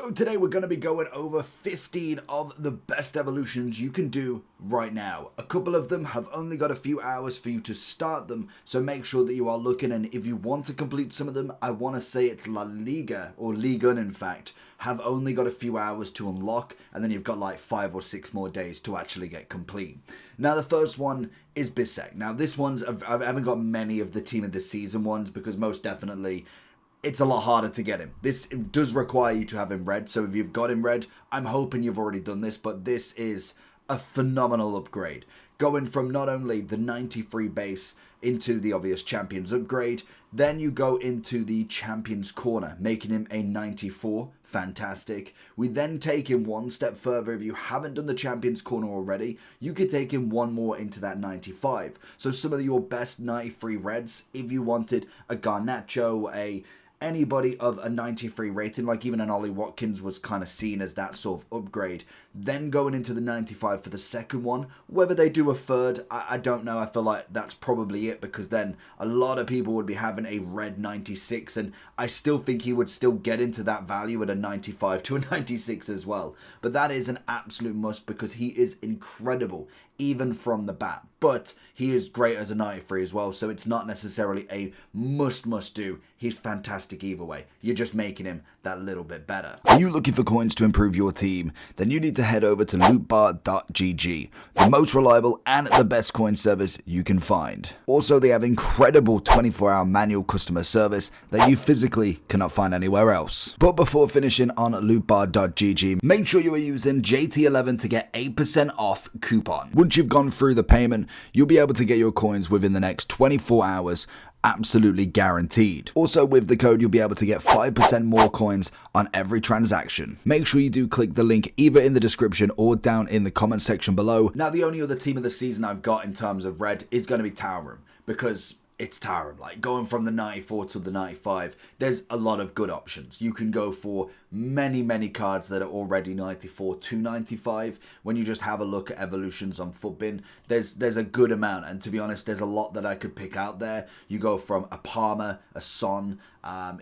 So today we're going to be going over 15 of the best evolutions you can do right now. A couple of them have only got a few hours for you to start them, so make sure that you are looking, and if you want to complete some of them, I want to say it's La Liga, or Liga in fact, have only got a few hours to unlock, and then you've got like 5 or 6 more days to actually get complete. Now the first one is Bissek. Now this one's, I haven't got many of the Team of the Season ones because most definitely it's a lot harder to get him. This does require you to have him red, so if you've got him red, I'm hoping you've already done this, but this is a phenomenal upgrade. Going from not only the 93 base into the obvious Champions upgrade, then you go into the Champions Corner, making him a 94. Fantastic. We then take him one step further. If you haven't done the Champions Corner already, you could take him one more into that 95. So some of your best 93 reds, if you wanted a Garnacho, anybody of a 93 rating, like even an Ollie Watkins was kind of seen as that sort of upgrade. Then going into the 95 for the second one. Whether they do a third, I don't know. I feel like that's probably it, because then a lot of people would be having a red 96, and I still think he would still get into that value at a 95 to a 96 as well. But that is an absolute must because he is incredible, even from the bat. But he is great as a 93 as well, so it's not necessarily a must do. He's fantastic either way. You're just making him that little bit better. Are you looking for coins to improve your team? Then you need to head over to lootbar.gg, the most reliable and the best coin service you can find. Also, they have incredible 24-hour manual customer service that you physically cannot find anywhere else. But before finishing on lootbar.gg, make sure you are using JT11 to get 8% off coupon. Once you've gone through the payment, you'll be able to get your coins within the next 24 hours, absolutely guaranteed. Also, with the code, you'll be able to get 5% more coins on every transaction. Make sure you do click the link either in the description or down in the comment section below. Now, the only other Team of the Season I've got in terms of red is going to be Tower Room, because it's Tower Room. Like, going from the 94 to the 95, there's a lot of good options. You can go for many cards that are already 94 to 95. When you just have a look at evolutions on Footbin, there's a good amount, and to be honest, there's a lot that I could pick out there. You go from a Palmer, a Son,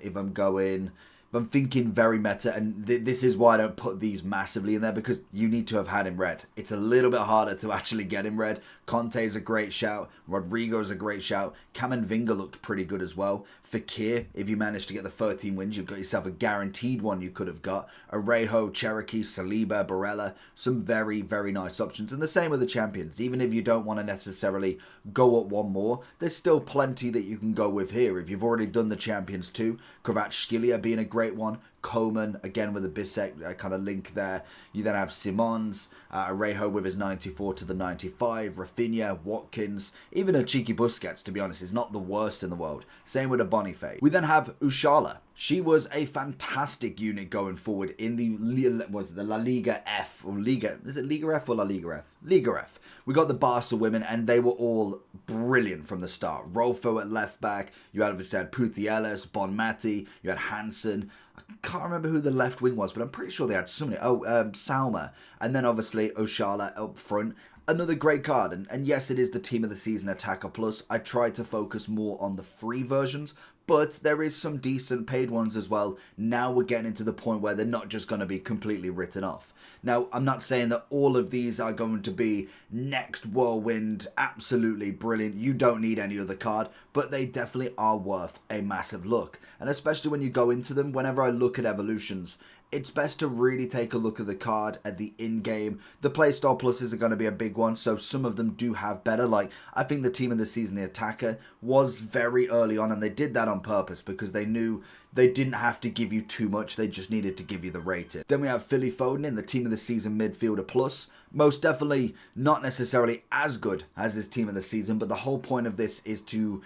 if I'm thinking very meta, and this is why I don't put these massively in there, because you need to have had him red. It's a little bit harder to actually get him red. Conte is a great shout. Rodrigo is a great shout. Camavinga looked pretty good as well. Fekir, if you manage to get the 13 wins, you've got yourself a guaranteed one you could have got. Arejo, Cherokee, Saliba, Barella, some very nice options. And the same with the champions. Even if you don't want to necessarily go up one more, there's still plenty that you can go with here. If you've already done the champions too, Kvaratskhelia being a great one, Coleman again with a Bissek kind of link there. You then have Simons, Arejo with his 94 to the 95, Rafinha, Watkins, even a cheeky Busquets, to be honest, is not the worst in the world. Same with a Boniface. We then have Ushala. She was a fantastic unit going forward in the La Liga F, or Liga, is it Liga F or La Liga F? Liga F. We got the Barca women, and they were all brilliant from the start. Rolfo at left back, you obviously had Puthieles, Bonmati, you had Hansen. I can't remember who the left wing was, but I'm pretty sure they had so many. Salma. And then obviously Oshala up front. Another great card, and yes, it is the Team of the Season Attacker Plus. I tried to focus more on the free versions, but there is some decent paid ones as well. Now we're getting into the point where they're not just going to be completely written off. Now, I'm not saying that all of these are going to be next whirlwind, absolutely brilliant. You don't need any other card, but they definitely are worth a massive look. And especially when you go into them, whenever I look at evolutions, it's best to really take a look at the card at the in-game. The playstyle pluses are going to be a big one, so some of them do have better. Like, I think the Team of the Season, the Attacker, was very early on, and they did that on purpose because they knew they didn't have to give you too much. They just needed to give you the rating. Then we have Philly Foden in the Team of the Season Midfielder Plus. Most definitely not necessarily as good as his Team of the Season, but the whole point of this is to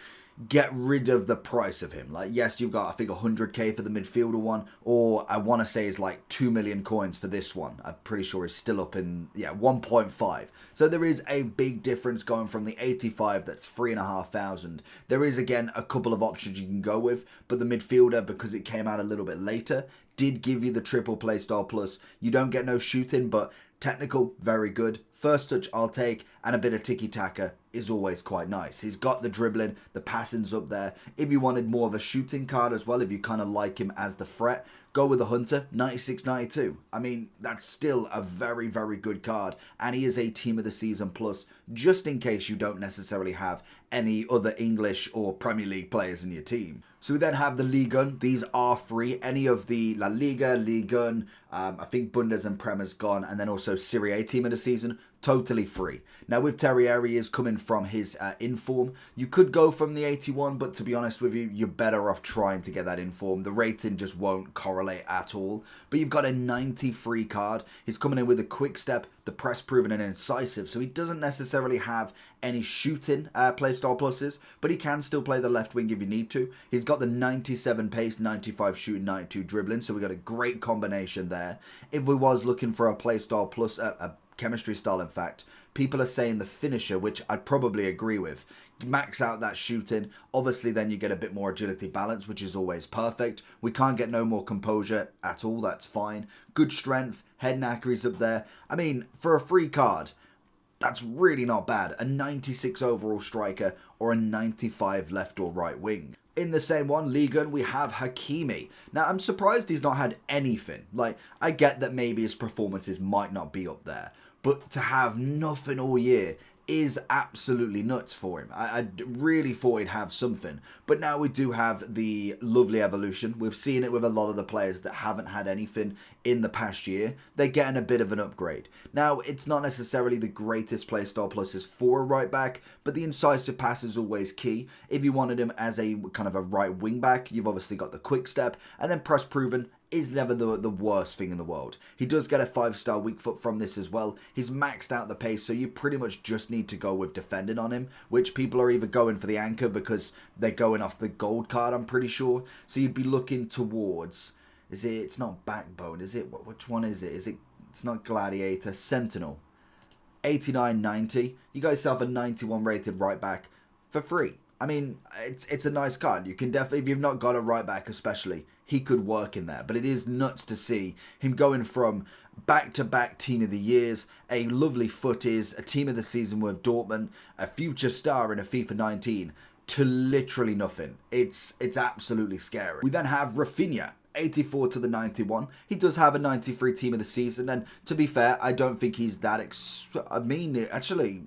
get rid of the price of him. Like, yes, you've got, I think, 100k for the midfielder one, or I want to say is like 2 million coins for this one. I'm pretty sure it's still up in, 1.5. So there is a big difference going from the 85, that's 3,500. There is, again, a couple of options you can go with, but the midfielder, because it came out a little bit later, did give you the triple playstyle plus. You don't get no shooting, but technical, very good. First touch, I'll take, and a bit of tiki-taka, is always quite nice. He's got the dribbling, the passing's up there. If you wanted more of a shooting card as well, if you kind of like him as the threat, go with the Hunter, 96-92. I mean, that's still a very, very good card. And he is a Team of the Season plus, just in case you don't necessarily have any other English or Premier League players in your team. So we then have the Ligue 1. These are free. Any of the La Liga, Ligue 1, I think Bundes and Prem has gone, and then also Serie A Team of the Season, totally free. Now with Terrieri is coming from his inform. You could go from the 81, but to be honest with you, you're better off trying to get that inform. The rating just won't correlate at all. But you've got a 90 free card. He's coming in with a quick step, the press proven and incisive, so he doesn't necessarily have any shooting playstyle pluses, but he can still play the left wing if you need to. He's got the 97 pace, 95 shooting, 92 dribbling, so we got a great combination there. If we was looking for a playstyle plus, a chemistry style in fact, people are saying the finisher, which I'd probably agree with. Max out that shooting, obviously then you get a bit more agility balance, which is always perfect. We can't get no more composure at all, that's fine. Good strength, head and Enquiries up there. I mean, for a free card, that's really not bad. A 96 overall striker or a 95 left or right wing. In the same one, Ligue 1, we have Hakimi. Now, I'm surprised he's not had anything. Like, I get that maybe his performances might not be up there, but to have nothing all year is absolutely nuts for him. I really thought he'd have something, but now we do have the lovely evolution. We've seen it with a lot of the players that haven't had anything in the past year. They're getting a bit of an upgrade. Now, it's not necessarily the greatest playstyle pluses for a right back, but the incisive pass is always key. If you wanted him as a kind of a right wing back, you've obviously got the quick step, and then press proven is never the worst thing in the world. He does get a 5-star weak foot from this as well. He's maxed out the pace, so you pretty much just need to go with defending on him, which people are either going for the anchor because they're going off the gold card, I'm pretty sure. So you'd be looking towards, it's not backbone, is it? Which one is it? It's not gladiator, sentinel. 89-90. You got yourself a 91 rated right back for free. I mean, it's a nice card. You can definitely, if you've not got a right back especially, he could work in there. But it is nuts to see him going from back-to-back Team of the Years, a lovely footies, a Team of the Season with Dortmund, a future star in a FIFA 19, to literally nothing. It's absolutely scary. We then have Rafinha. 84 to the 91. He does have a 93 Team of the Season, and to be fair, I don't think he's that actually,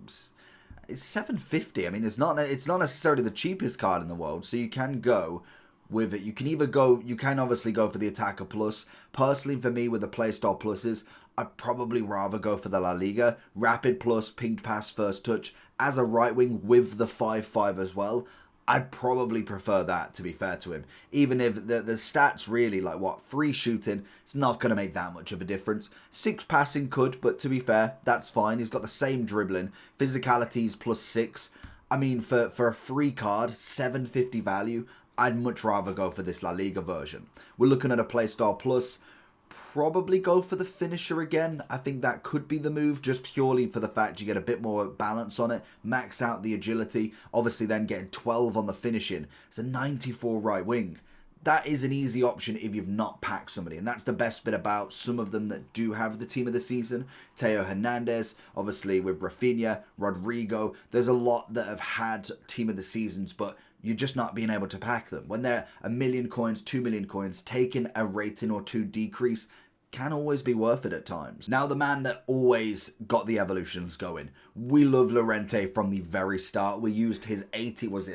it's 750. I mean, it's not necessarily the cheapest card in the world, so you can go with it. You can obviously go for the attacker plus. Personally, for me, with the playstyle pluses, I'd probably rather go for the La Liga. Rapid plus, pinged pass, first touch, as a right wing with the 5-5 as well. I'd probably prefer that, to be fair to him. Even if the stats really, like what, 3 shooting, it's not going to make that much of a difference. 6 passing could, but to be fair, that's fine. He's got the same dribbling. Physicality's +6. I mean, for a free card, 750 value, I'd much rather go for this La Liga version. We're looking at a playstyle plus. Probably go for the finisher again. I think that could be the move, just purely for the fact you get a bit more balance on it, max out the agility, obviously then getting 12 on the finishing. It's a 94 right wing. That is an easy option if you've not packed somebody, and that's the best bit about some of them that do have the Team of the Season. Theo Hernandez, obviously with Rafinha, Rodrigo. There's a lot that have had Team of the Seasons, but you're just not being able to pack them. When they're 1 million coins, 2 million coins, taking a rating or 2 decrease can always be worth it at times. Now, the man that always got the evolutions going. We love Llorente from the very start. We used his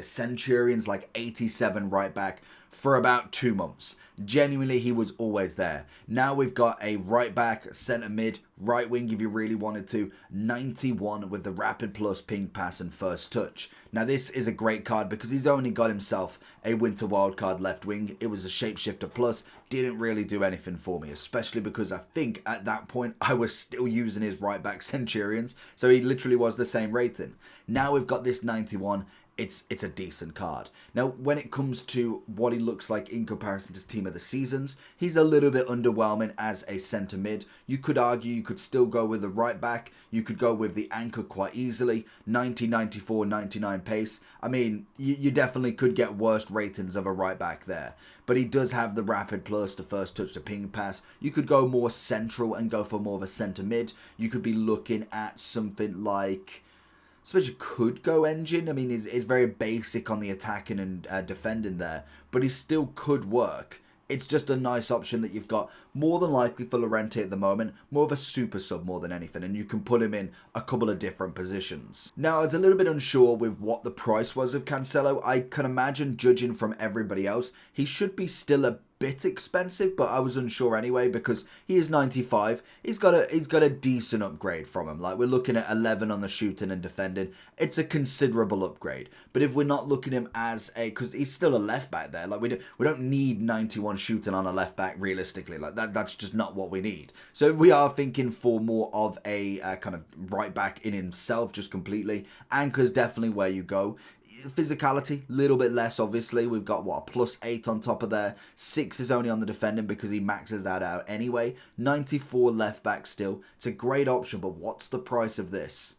Centurions, like 87 right back for about 2 months. Genuinely, he was always there. Now we've got a right back, centre mid, right wing if you really wanted to, 91 with the rapid plus, ping pass and first touch. Now this is a great card because he's only got himself a winter wildcard left wing. It was a shapeshifter plus, didn't really do anything for me, especially because I think at that point I was still using his right back Centurions, so he literally was the same rating. Now we've got this 91. It's a decent card. Now, when it comes to what he looks like in comparison to Team of the Seasons, he's a little bit underwhelming as a centre mid. You could argue you could still go with the right back. You could go with the anchor quite easily. 90, 94, 99 pace. I mean, you definitely could get worse ratings of a right back there. But he does have the rapid plus, the first touch, the ping pass. You could go more central and go for more of a centre mid. You could be looking at something like suppose you could go engine. I mean, it's very basic on the attacking and defending there, but he still could work. It's just a nice option that you've got, more than likely for Llorente at the moment, more of a super sub more than anything, and you can put him in a couple of different positions. Now, I was a little bit unsure with what the price was of Cancelo. I can imagine, judging from everybody else, he should be still a bit expensive, but I was unsure anyway because he is 95. He's got a decent upgrade from him. Like, we're looking at 11 on the shooting and defending. It's a considerable upgrade. But if we're not looking at him as a, because he's still a left back there. Like, we don't need 91 shooting on a left back realistically. Like, that's just not what we need. So if we are thinking for more of a kind of right back in himself, just completely, Anchor's definitely where you go. Physicality, a little bit less, obviously. We've got, what, a +8 on top of there. 6 is only on the defending because he maxes that out anyway. 94 left back still. It's a great option, but what's the price of this?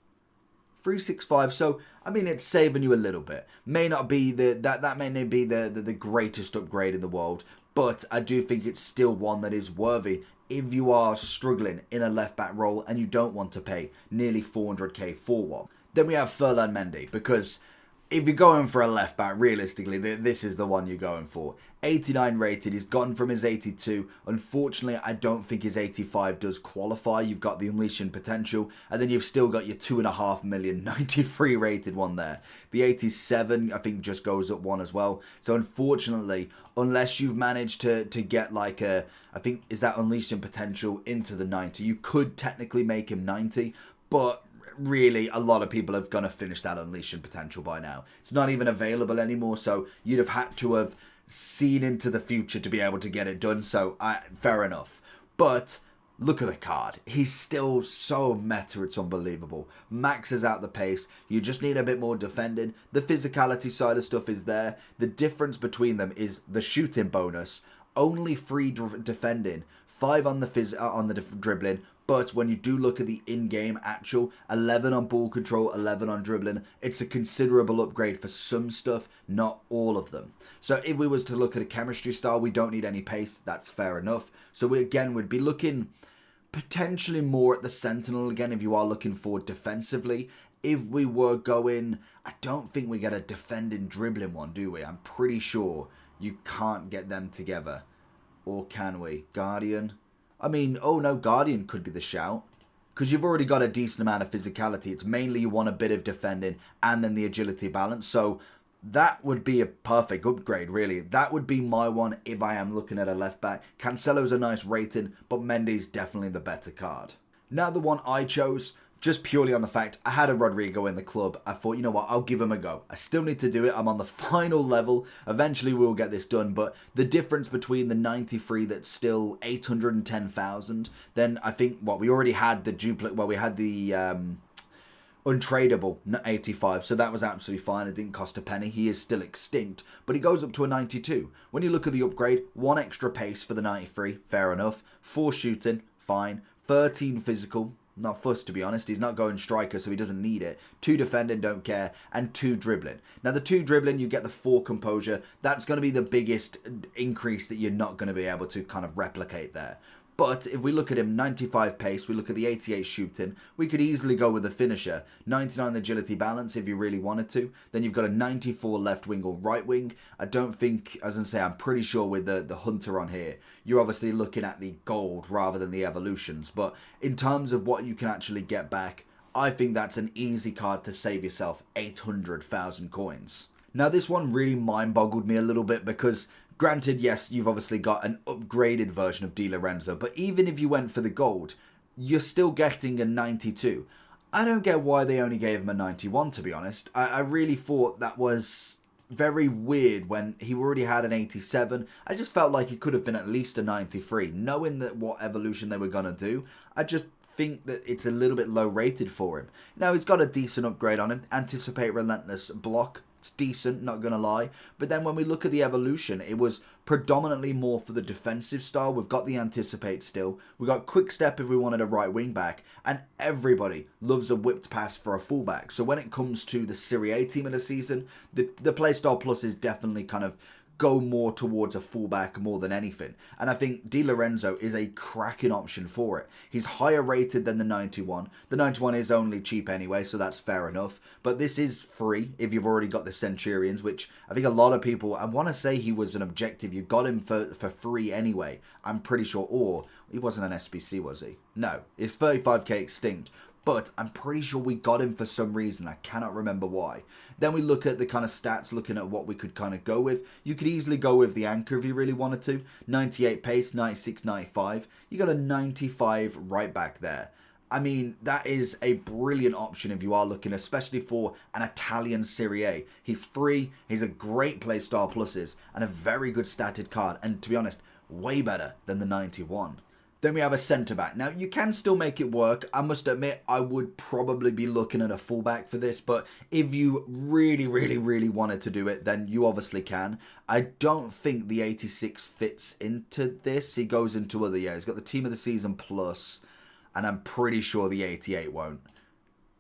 365. So, I mean, it's saving you a little bit. May not be that may not be the greatest upgrade in the world, but I do think it's still one that is worthy if you are struggling in a left back role and you don't want to pay nearly 400k for one. Then we have Ferland Mendy, because if you're going for a left back, realistically, this is the one you're going for. 89 rated, he's gone from his 82. Unfortunately, I don't think his 85 does qualify. You've got the unleashing potential, and then you've still got your 2.5 million 93 rated one there. The 87, I think, just goes up one as well. So unfortunately, unless you've managed to get like a, I think, is that unleashing potential into the 90, you could technically make him 90, but really, a lot of people have gonna finish that unleashing potential by now. It's not even available anymore, so you'd have had to have seen into the future to be able to get it done. So, fair enough. But look at the card. He's still so meta, it's unbelievable. Maxes out the pace. You just need a bit more defending. The physicality side of stuff is there. The difference between them is the shooting bonus. Only 3 defending, 5 on the dribbling. But when you do look at the in-game actual, 11 on ball control, 11 on dribbling, it's a considerable upgrade for some stuff, not all of them. So if we was to look at a chemistry style, we don't need any pace, that's fair enough. So we again would be looking potentially more at the Sentinel again if you are looking for defensively. If we were going, I don't think we get a defending dribbling one, do we? I'm pretty sure you can't get them together. Or can we? Guardian? I mean, oh no, Guardian could be the shout. Because you've already got a decent amount of physicality. It's mainly you want a bit of defending and then the agility balance. So that would be a perfect upgrade, really. That would be my one if I am looking at a left back. Cancelo's a nice rating, but Mendy's definitely the better card. Now the one I chose, just purely on the fact I had a Rodrigo in the club, I thought, you know what, I'll give him a go. I still need to do it. I'm on the final level. Eventually we will get this done, but the difference between the 93 that's still 810,000, then I think, what, we already had the duplicate, well, we had the untradeable 85, so that was absolutely fine. It didn't cost a penny. He is still extinct, but he goes up to a 92. When you look at the upgrade, 1 extra pace for the 93, fair enough. 4 shooting, fine. 13 physical, not fussed, to be honest. He's not going striker, so he doesn't need it. 2 defending, don't care. And 2 dribbling. Now, the 2 dribbling, you get the 4 composure. That's going to be the biggest increase that you're not going to be able to kind of replicate there. But if we look at him, 95 pace, we look at the 88 shooting, we could easily go with the finisher. 99 agility balance if you really wanted to. Then you've got a 94 left wing or right wing. I don't think, as I say, I'm pretty sure with the Hunter on here, you're obviously looking at the gold rather than the evolutions. But in terms of what you can actually get back, I think that's an easy card to save yourself 800,000 coins. Now this one really mind-boggled me a little bit because, granted, yes, you've obviously got an upgraded version of Di Lorenzo, but even if you went for the gold, you're still getting a 92. I don't get why they only gave him a 91, to be honest. I really thought that was very weird when he already had an 87. I just felt like he could have been at least a 93. Knowing that what evolution they were going to do, I just think that it's a little bit low rated for him. Now, he's got a decent upgrade on him. Anticipate Relentless Block. It's decent, not going to lie. But then when we look at the evolution, it was predominantly more for the defensive style. We've got the Anticipate still. We've got Quick Step if we wanted a right wing back. And everybody loves a whipped pass for a fullback. So when it comes to the Serie A team of the season, the Playstyle Plus is definitely kind of go more towards a fullback more than anything. And I think Di Lorenzo is a cracking option for it. He's higher rated than the 91. The 91 is only cheap anyway, so that's fair enough. But this is free if you've already got the Centurions, which I think a lot of people, I want to say he was an objective. You got him for free anyway, I'm pretty sure. Or he wasn't an SBC, was he? No, it's 35k extinct. But I'm pretty sure we got him for some reason. I cannot remember why. Then we look at the kind of stats, looking at what we could kind of go with. You could easily go with the anchor if you really wanted to. 98 pace, 96, 95. You got a 95 right back there. I mean, that is a brilliant option if you are looking, especially for an Italian Serie A. He's free, he's a great play star pluses, and a very good statted card. And to be honest, way better than the 91. Then we have a centre-back. Now, you can still make it work. I must admit, I would probably be looking at a fullback for this, but if you really, really, really wanted to do it, then you obviously can. I don't think the 86 fits into this. He goes into other years. He's got the Team of the Season plus, and I'm pretty sure the 88 won't.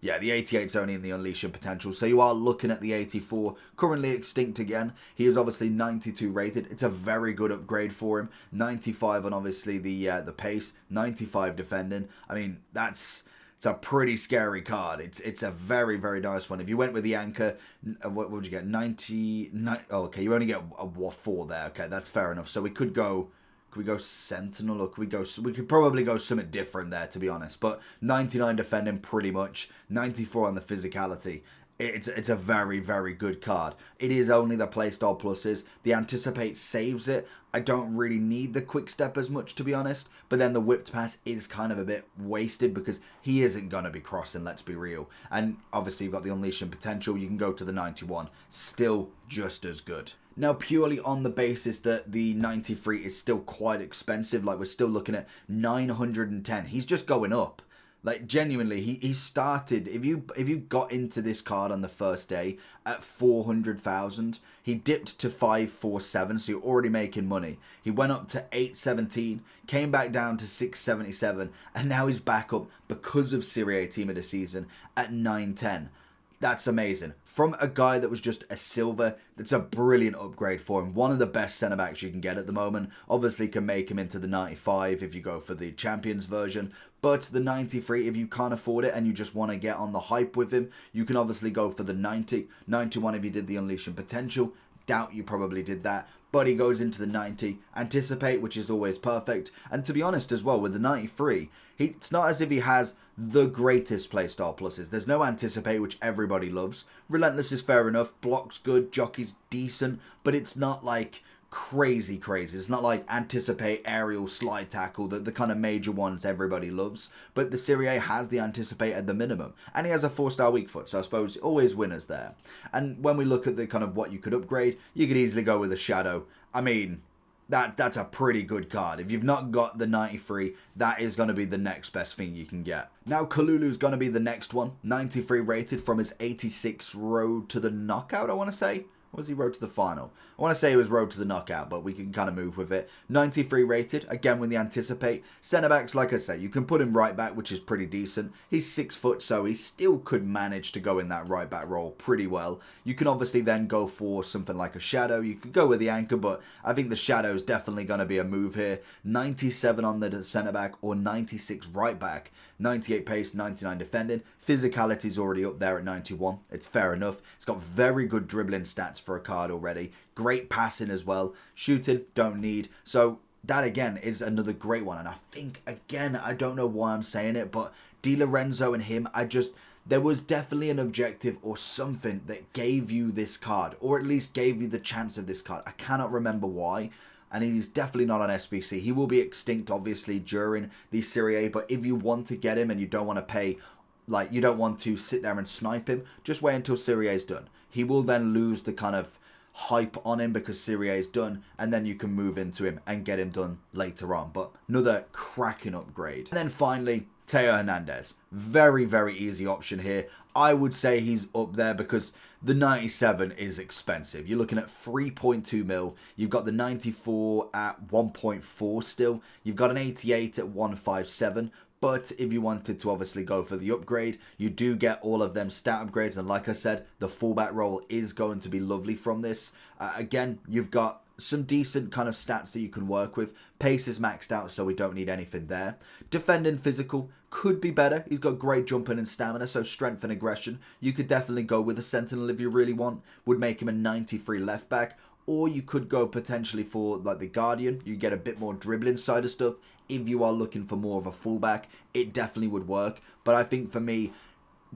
Yeah, the 88's only in the Unleashing Potential, so you are looking at the 84, currently extinct again. He is obviously 92 rated. It's a very good upgrade for him. 95 on obviously the pace, 95 defending. I mean, it's a pretty scary card. It's a very, very nice one. If you went with the anchor, what would you get? 99. Oh, okay, you only get a 4 there. Okay, that's fair enough. So we could go. Could we go Sentinel, or we could probably go something different there, to be honest. But 99 defending pretty much, 94 on the physicality. It's a very, very good card. It is only the playstyle pluses. The Anticipate saves it. I don't really need the Quick Step as much, to be honest. But then the Whipped Pass is kind of a bit wasted because he isn't going to be crossing, let's be real. And obviously you've got the Unleashing Potential. You can go to the 91. Still just as good. Now, purely on the basis that the 93 is still quite expensive, like we're still looking at 910. He's just going up. Like, genuinely, he started, if you got into this card on the first day at 400,000, he dipped to 547, so you're already making money. He went up to 817, came back down to 677, and now he's back up because of Serie A Team of the Season at 910. That's amazing. From a guy that was just a silver, that's a brilliant upgrade for him. One of the best centre-backs you can get at the moment. Obviously can make him into the 95 if you go for the Champions version. But the 93, if you can't afford it and you just want to get on the hype with him, you can obviously go for the 90. 91 if you did the Unleashing Potential. Doubt you probably did that. But he goes into the 90. Anticipate, which is always perfect. And to be honest as well, with the 93, it's not as if he has the greatest playstyle pluses. There's no Anticipate, which everybody loves. Relentless is fair enough. Block's good. Jockey's decent. But it's not like crazy. It's not like Anticipate, Aerial, Slide Tackle, the kind of major ones everybody loves. But the Serie A has the Anticipate at the minimum. And he has a 4-star weak foot, so I suppose always winners there. And when we look at the kind of what you could upgrade, you could easily go with a Shadow. I mean, that's a pretty good card. If you've not got the 93, that is going to be the next best thing you can get. Now, Kalulu's going to be the next one. 93 rated from his 86 road to the knockout, I want to say. Or was he road to the final? I want to say it was road to the knockout, but we can kind of move with it. 93 rated, again with the Anticipate. Centre-backs, like I say, you can put him right back, which is pretty decent. He's 6 foot, so he still could manage to go in that right back role pretty well. You can obviously then go for something like a Shadow. You could go with the anchor, but I think the Shadow is definitely going to be a move here. 97 on the centre-back or 96 right back. 98 pace, 99 defending. Physicality is already up there at 91. It's fair enough. It's got very good dribbling stats for a card already. Great passing as well. Shooting, don't need. So that again is another great one. And I think, again, I don't know why I'm saying it, but Di Lorenzo and him, there was definitely an objective or something that gave you this card, or at least gave you the chance of this card. I cannot remember why. And he's definitely not on SBC. He will be extinct, obviously, during the Serie A. But if you want to get him and you don't want to pay, like, you don't want to sit there and snipe him, just wait until Serie A is done. He will then lose the kind of hype on him because Serie A is done. And then you can move into him and get him done later on. But another cracking upgrade. And then finally, Teo Hernandez. Very, very easy option here. I would say he's up there because the 97 is expensive. You're looking at 3.2 mil. You've got the 94 at 1.4 still. You've got an 88 at 157. But if you wanted to obviously go for the upgrade, you do get all of them stat upgrades. And like I said, the fullback role is going to be lovely from this. Again, you've got some decent kind of stats that you can work with. Pace is maxed out, so we don't need anything there. Defending physical could be better. He's got great jumping and stamina, so strength and aggression. You could definitely go with a Sentinel if you really want. Would make him a 93 left back. Or you could go potentially for like the Guardian. You get a bit more dribbling side of stuff. If you are looking for more of a fullback, it definitely would work. But I think for me,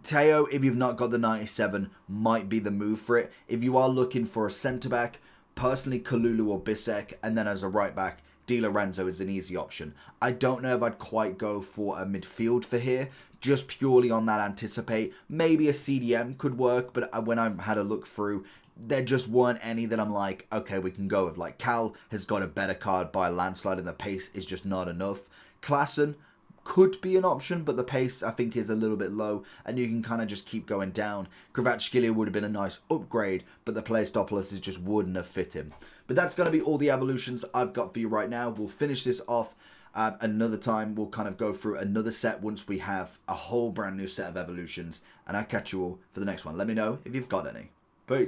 Teo, if you've not got the 97, might be the move for it. If you are looking for a centre-back, personally Kalulu or Bisek, and then as a right-back, Di Lorenzo is an easy option. I don't know if I'd quite go for a midfield for here, just purely on that anticipate. Maybe a CDM could work, but when I had a look through, there just weren't any that I'm like, okay, we can go with. Like, Cal has got a better card by a landslide, and the pace is just not enough. Klassen could be an option, but the pace I think is a little bit low, and you can kind of just keep going down. Kvaratskhelia would have been a nice upgrade, but the Pleistopolis just wouldn't have fit him. But that's going to be all the evolutions I've got for you right now. We'll finish this off another time. We'll kind of go through another set once we have a whole brand new set of evolutions, and I'll catch you all for the next one. Let me know if you've got any. Peace.